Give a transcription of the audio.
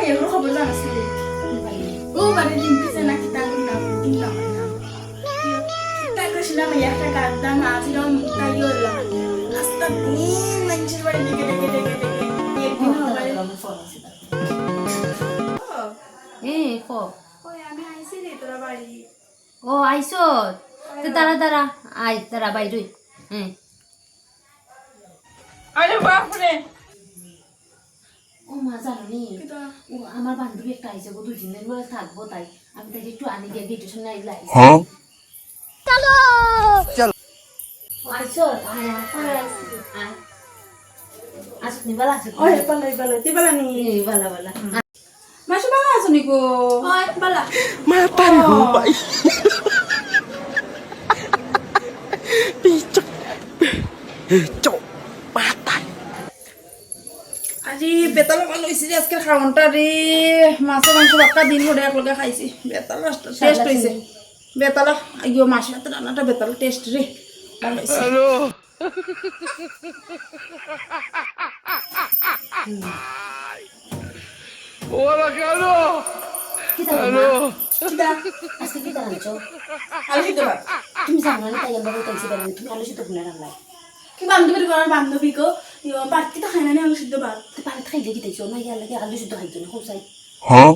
এগুলো খবর জানাছি ও মানে লিম্পিছে নাকি তাগুর নাম কিনলাম নাম তাই কইছিলাম একটা গাদ্দাম আজিরম তাই হলো রাস্তা দিন মানুষের বাড়ি ডেকে ডেকে ডেকে ডেকে একদিন হবে ক ওই আমি আইছি রে তোরা বাড়ি ও আইসো তো দাঁড়া আই দাঁড়া বাইরে হ্যাঁ আরে বাপরে ও মা জানো নি ও আমার বান্ধবী একটা আইসে গো 2 দিনের মধ্যে থাকবো তাই আমি তাকে একটু আনি গিয়ে গেটের সামনে আইলা হ্যাঁ চলো চলো আইসো আস নিবালা আছে ওই পালাই তুই পালা নি বালা বালা মাসু পালা আছো নি গো ওই পালা mata lupa picok picok mata আজি বেতাল ভালো হইছে যে আজকে খাওয়ানটা রে মাছ মাংস বাক্কা দিন ভরে একলগে খাইছি বেতাল টেস্ট হইছে বেতাল আইও মাছ হাতে রান্নাটা বেতাল টেস্ট রে ভালো হইছে hola caro হ্যালো কিটা আজকে কি দাঁড়াচ্ছ আলু সিদ্ধ ভাত তুমি জানো না তাই আমরা বলতেছি বেড়ালে তুমি আলু সিদ্ধ কিনে রান্নাই কি বান্ধবীর ঘরের বান্ধবী গো বাড়তি তো খাই না নি আলু সিদ্ধ ভাত তো পানি খাইলে কি দেখছো না ইয়ার লাগে আলু সিদ্ধ খাইছো না খুব চাই huh